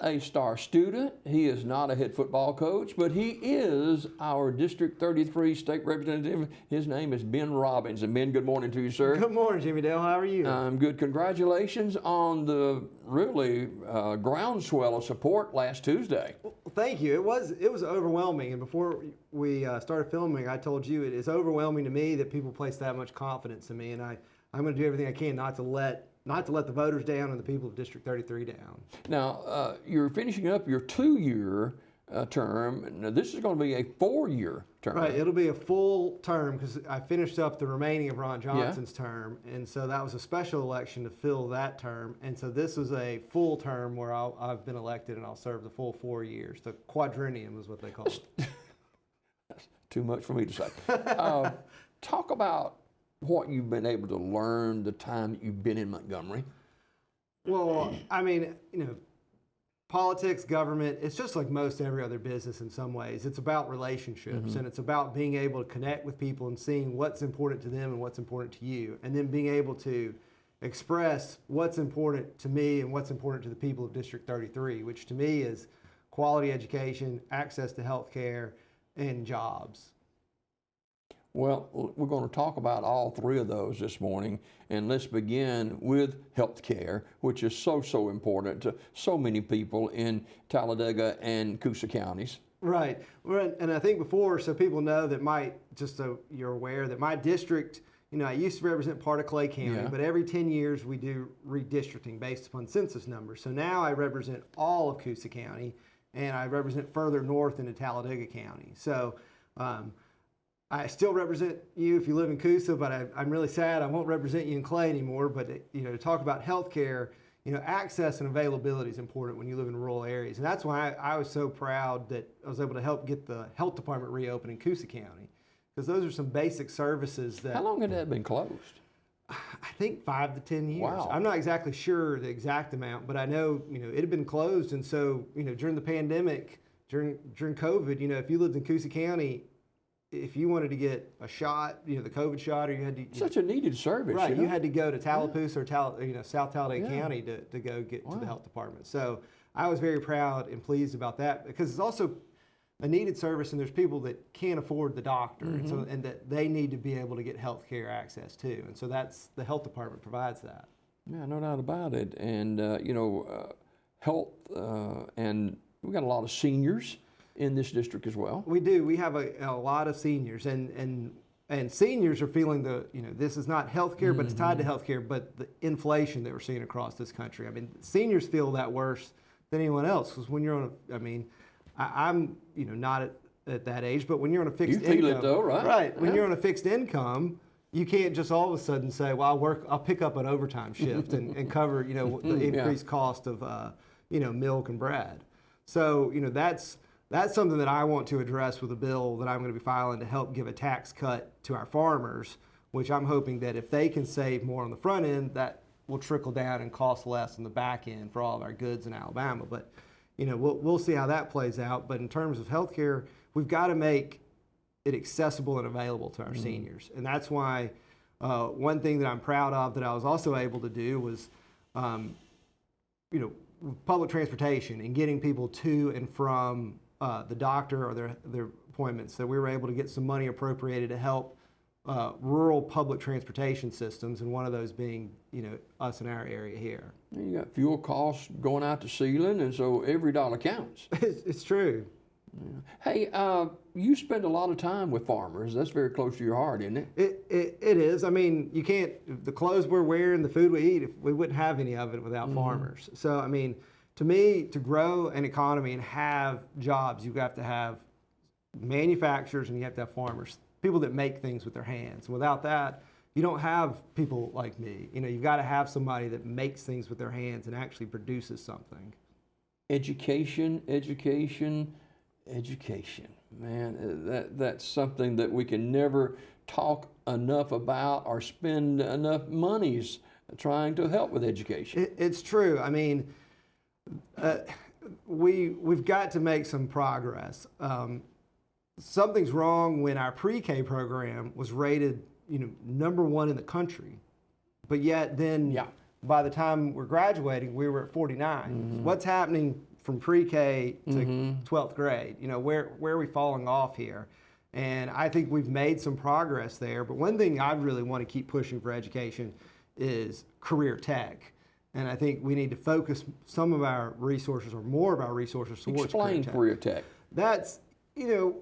not a star student. He is not a head football coach, but he is our District 33 state representative. His name is Ben Robbins. And Ben, good morning to you, sir. Good morning, Jimmy Dale. How are you? I'm good. Congratulations on the really groundswell of support last Tuesday. Well, thank you. It was overwhelming. And before we started filming, I told you it is overwhelming to me that people place that much confidence in me, and I'm going to do everything I can not to let the voters down and the people of District 33 down. Now, you're finishing up your 2-year term. Now, this is going to be a 4-year term. Right, it'll be a full term because I finished up the remaining of Ron Johnson's term, and so that was a special election to fill that term. And so this was a full term where I've been elected and I'll serve the full 4 years. The quadrennium is what they call it. That's too much for me to say. Talk about what you've been able to learn the time that you've been in Montgomery. Well, I mean, politics, government, it's just like most every other business in some ways. It's about relationships, and it's about being able to connect with people and seeing what's important to them and what's important to you, and then being able to express what's important to me and what's important to the people of District 33, which to me is quality education, access to health care, and jobs. Well, we're going to talk about all three of those this morning, and let's begin with health care, which is so important to so many people in Talladega and Coosa counties. Right, and I think before, so people know that just so you're aware that my district, I used to represent part of Clay County, but every 10 years we do redistricting based upon census numbers. So now I represent all of Coosa County, and I represent further north into Talladega County. So I still represent you if you live in Coosa, but I'm really sad I won't represent you in Clay anymore. But to talk about health care, access and availability is important when you live in rural areas, and that's why I was so proud that I was able to help get the health department reopened in Coosa County, because those are some basic services that. How long had that been closed? I think 5 to 10 years. Wow. I'm not exactly sure the exact amount, but I know it had been closed, and so during the pandemic, during COVID, if you lived in Coosa County, if you wanted to get a shot, the COVID shot, or you had to such a needed service, right? You had to go to Tallapoosa or South Talladega County to go get to the health department. So I was very proud and pleased about that, because it's also a needed service, and there's people that can't afford the doctor, and that they need to be able to get health care access too, and so that's the health department provides that. Yeah, no doubt about it. And health, and we've got a lot of seniors in this district as well. We do. We have a lot of seniors, and seniors are feeling this is not health care, but it's tied to health care, but the inflation that we're seeing across this country. I mean, seniors feel that worse than anyone else, because when you're on I'm not at that age, but when you're on a fixed income. You feel it though, right? Right. When you're on a fixed income, you can't just all of a sudden say, well, I'll pick up an overtime shift and cover, the increased cost of, milk and bread. So, that's something that I want to address with a bill that I'm going to be filing to help give a tax cut to our farmers, which I'm hoping that if they can save more on the front end, that will trickle down and cost less on the back end for all of our goods in Alabama. But, we'll see how that plays out. But in terms of healthcare, we've got to make it accessible and available to our seniors. And that's why one thing that I'm proud of that I was also able to do was, public transportation and getting people to and from the doctor or their appointments. So we were able to get some money appropriated to help rural public transportation systems, and one of those being, us in our area here. You got fuel costs going out to ceiling, and so every dollar counts. It's true. Yeah. Hey, you spend a lot of time with farmers. That's very close to your heart, isn't it? It is. I mean, you can't, the clothes we're wearing, the food we eat, we wouldn't have any of it without farmers. So, I mean, to me, to grow an economy and have jobs, you have to have manufacturers and you have to have farmers, people that make things with their hands. Without that, you don't have people like me. You've got to have somebody that makes things with their hands and actually produces something. Education. Man, that's something that we can never talk enough about or spend enough monies trying to help with education. It's true. I mean, we've got to make some progress. Something's wrong when our pre-K program was rated, #1 in the country, but yet then by the time we're graduating, we were at 49. What's happening from pre-K to 12th grade. You know, where are we falling off here? And I think we've made some progress there. But one thing I really want to keep pushing for education is career tech. And I think we need to focus some of our resources or more of our resources towards Explain career tech. That's, you know,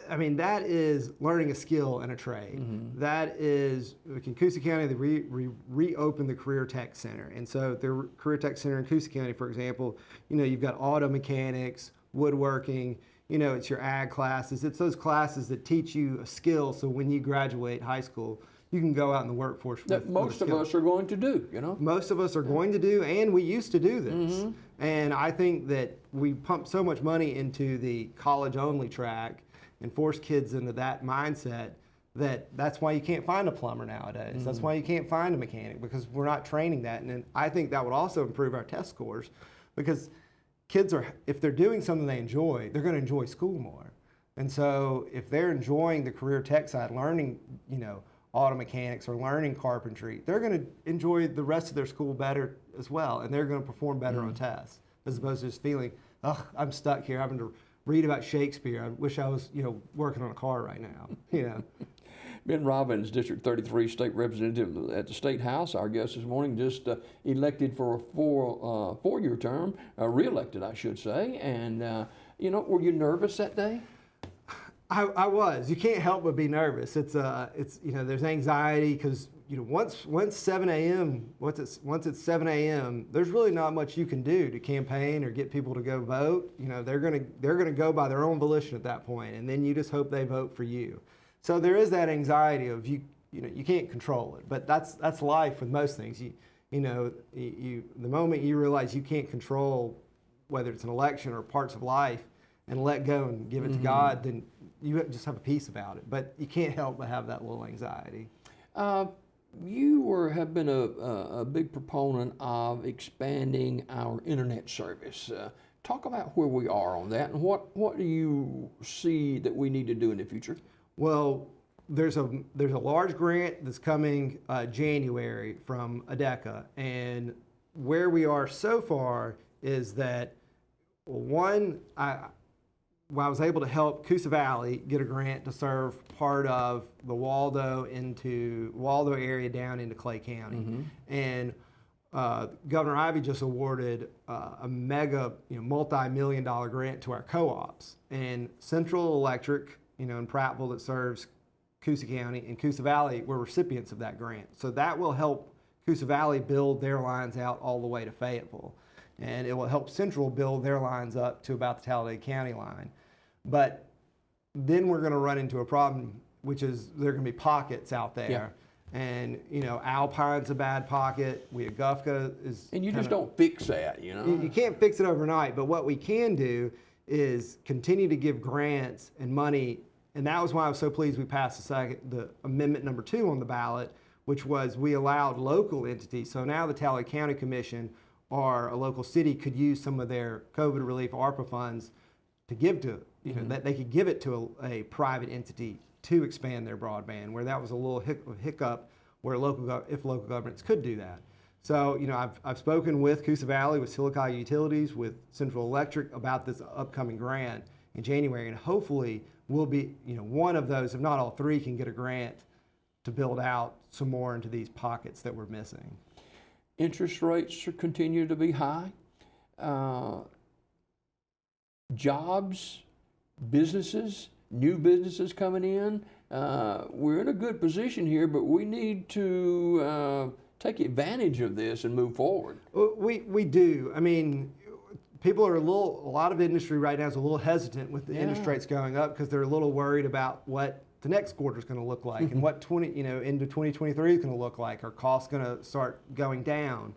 I mean, that is learning a skill and a trade. That is, like in Coosa County, they reopened the Career Tech Center. And so the Career Tech Center in Coosa County, for example, you know, you've got auto mechanics, woodworking, you know, it's your ag classes. It's those classes that teach you a skill so when you graduate high school, you can go out in the workforce That most of us are going to do, you know? Most of us are going to do, and we used to do this. And I think that we pump so much money into the college-only track and force kids into that mindset that's why you can't find a plumber nowadays. That's why you can't find a mechanic, because we're not training that. And I think that would also improve our test scores, because kids are, if they're doing something they enjoy, they're going to enjoy school more. And so if they're enjoying the career tech side, learning, you know, auto mechanics or learning carpentry, they're going to enjoy the rest of their school better as well, and they're going to perform better on tests, as opposed to just feeling, oh, I'm stuck here having to read about Shakespeare. I wish I was, you know, working on a car right now. You know. Ben Robbins, District 33 State Representative at the State House, our guest this morning, just elected for a four-year term, re-elected, I should say. And you know, were you nervous that day? I was. You can't help but be nervous. It's you know, there's anxiety because, you know, once 7 a.m. once it's 7 a.m. there's really not much you can do to campaign or get people to go vote. You know, they're gonna go by their own volition at that point, and then you just hope they vote for you. So there is that anxiety of you know, you can't control it, but that's life with most things. You know, the moment you realize you can't control whether it's an election or parts of life, and let go and give it to God, then you just have a peace about it. But you can't help but have that little anxiety. You have been a big proponent of expanding our internet service. Talk about where we are on that, and what do you see that we need to do in the future? Well, there's a large grant that's coming January from ADECA, and where we are so far is that, one, I was able to help Coosa Valley get a grant to serve part of the Waldo area down into Clay County. And Governor Ivey just awarded a mega, you know, multi-million-dollar grant to our co-ops. And Central Electric, you know, in Prattville, that serves Coosa County, and Coosa Valley were recipients of that grant. So that will help Coosa Valley build their lines out all the way to Fayetteville. And it will help Central build their lines up to about the Talladega County line. But then we're going to run into a problem, which is there are going to be pockets out there. Yeah. And, you know, Alpine's a bad pocket. Weogufka is. And you just don't fix that, you know? You can't fix it overnight. But what we can do is continue to give grants and money. And that was why I was so pleased we passed the amendment number 2 on the ballot, which was we allowed local entities. So now the Talladega County Commission or a local city could use some of their COVID relief ARPA funds to give to, you know, that they could give it to a private entity to expand their broadband, where that was a little hiccup where if local governments could do that. So, you know, I've spoken with Coosa Valley, with Silicaca Utilities, with Central Electric about this upcoming grant in January, and hopefully we'll be, you know, one of those, if not all 3, can get a grant to build out some more into these pockets that we're missing. Interest rates continue to be high. Jobs, businesses, new businesses coming in. We're in a good position here, but we need to take advantage of this and move forward. We do. I mean, people are a lot of industry right now is a little hesitant with the interest rates going up because they're a little worried about what the next quarter is going to look like and what into 2023 is going to look like. Are costs going to start going down?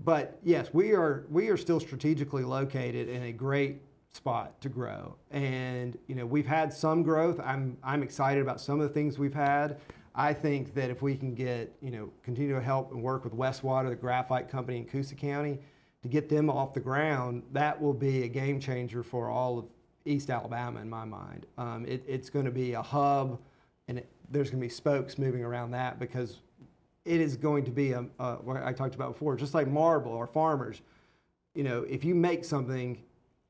But yes, we are still strategically located in a great spot to grow, and you know, we've had some growth. I'm excited about some of the things we've had. I think that if we can get, you know, continue to help and work with Westwater, the graphite company in Coosa County, to get them off the ground, that will be a game changer for all of East Alabama in my mind. It's going to be a hub, and there's going to be spokes moving around that, because it is going to be what I talked about before, just like marble or farmers. if you make something,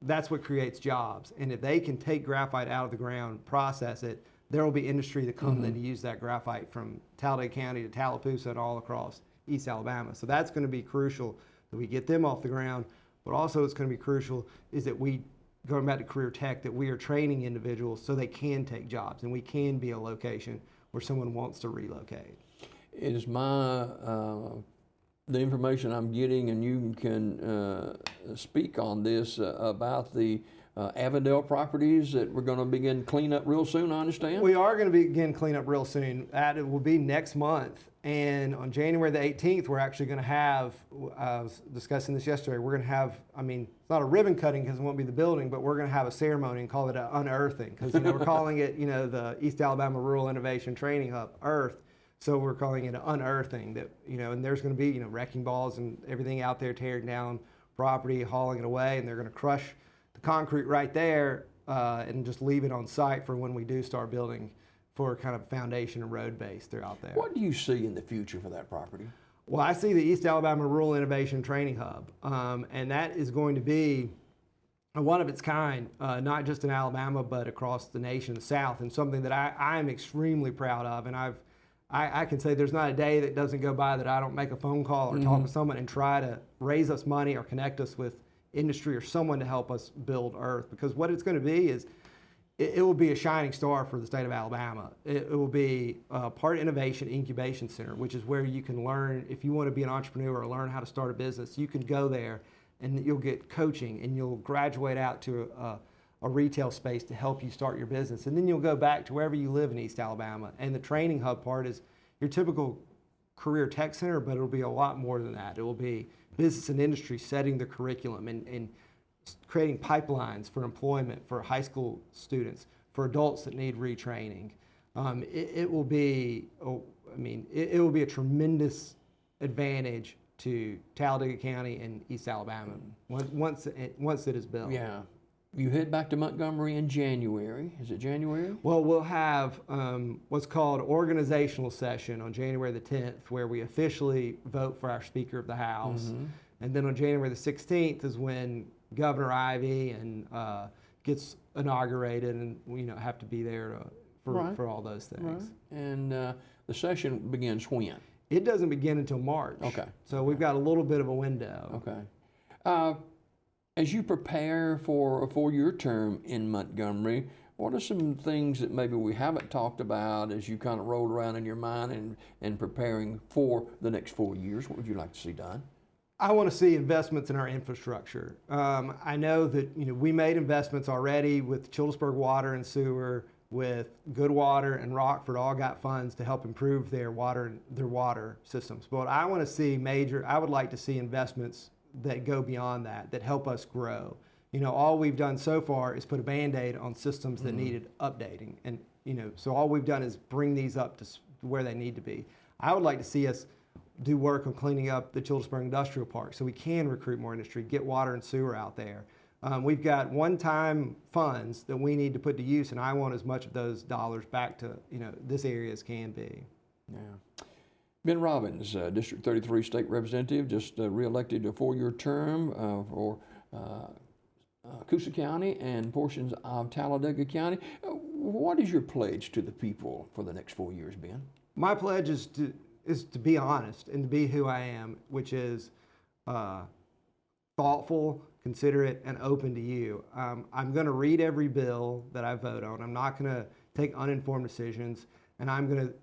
that's what creates jobs. And if they can take graphite out of the ground, process it, there will be industry that comes in to use that graphite from Talladega County to Tallapoosa and all across East Alabama. So that's going to be crucial that we get them off the ground. But also it's going to be crucial is that we, going back to career tech, that we are training individuals so they can take jobs and we can be a location where someone wants to relocate. Is the information I'm getting, and you can speak on this, about the Avondale properties that we're going to begin cleanup real soon, I understand? We are going to begin cleanup real soon. It will be next month. And on January the 18th, we're actually going to have, I was discussing this yesterday, we're going to have, it's not a ribbon cutting because it won't be the building, but we're going to have a ceremony and call it an unearthing. Because we're calling it, the East Alabama Rural Innovation Training Hub, Earth. So we're calling it an unearthing that, and there's going to be, wrecking balls and everything out there tearing down property, hauling it away, and they're going to crush the concrete right there and just leave it on site for when we do start building for kind of foundation and road base throughout there. What do you see in the future for that property? Well, I see the East Alabama Rural Innovation Training Hub, and that is going to be a one of its kind, not just in Alabama, but across the nation, the South, and something that I am extremely proud of. And I can say there's not a day that doesn't go by that I don't make a phone call or talk to someone and try to raise us money or connect us with industry or someone to help us build Earth. Because what it's going to be is, it will be a shining star for the state of Alabama. It will be part innovation incubation center, which is where you can learn, if you want to be an entrepreneur or learn how to start a business, you can go there and you'll get coaching and you'll graduate out to a retail space to help you start your business. And then you'll go back to wherever you live in East Alabama. And the training hub part is your typical career tech center, but it'll be a lot more than that. It will be business and industry setting the curriculum and creating pipelines for employment for high school students, for adults that need retraining. It will be, it will be a tremendous advantage to Talladega County and East Alabama once it is built. Yeah. You head back to Montgomery in January. Is it January? Well, we'll have what's called organizational session on January the 10th, where we officially vote for our Speaker of the House. And then on January the 16th is when Governor Ivey and gets inaugurated, and we have to be there for all those things. Right. And the session begins when? It doesn't begin until March. Okay. So we've got a little bit of a window. Okay. As you prepare for a 4-year term in Montgomery, what are some things that maybe we haven't talked about as you kind of roll around in your mind and preparing for the next 4 years? What would you like to see done? I want to see investments in our infrastructure. I know that we made investments already with Childersburg Water and Sewer, with Goodwater and Rockford, all got funds to help improve their water systems. But I want to see I would like to see investments that go beyond that help us grow. All we've done so far is put a Band-Aid on systems that needed updating. And, so all we've done is bring these up to where they need to be. I would like to see us do work on cleaning up the Childersburg Industrial Park so we can recruit more industry, get water and sewer out there. We've got one-time funds that we need to put to use, and I want as much of those dollars back to this area as can be. Yeah. Ben Robbins, District 33 State Representative, just re-elected to a 4-year term for Coosa County and portions of Talladega County. What is your pledge to the people for the next 4 years, Ben? My pledge is to be honest and to be who I am, which is thoughtful, considerate, and open to you. I'm going to read every bill that I vote on. I'm not going to take uninformed decisions. And I'm going to,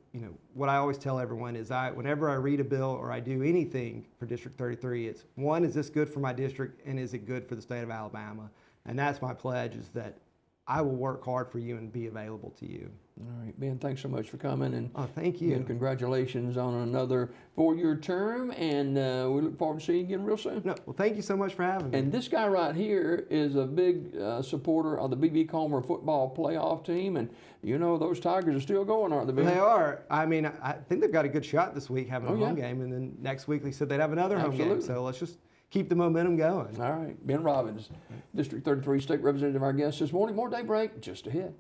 what I always tell everyone is whenever I read a bill or I do anything for District 33, it's one, is this good for my district, and is it good for the state of Alabama? And that's my pledge, is that I will work hard for you and be available to you. All right, Ben, thanks so much for coming. And thank you. Again, congratulations on another 4-year term, and we look forward to seeing you again real soon. No, well, thank you so much for having me. And this guy right here is a big supporter of the B.B. Comer football playoff team, and those Tigers are still going, aren't they, Ben? They are. I think they've got a good shot this week having a home game, and then next week they said they'd have another home game. So let's just keep the momentum going. All right. Ben Robbins, District 33 State Representative, our guest this morning. More Daybreak just ahead.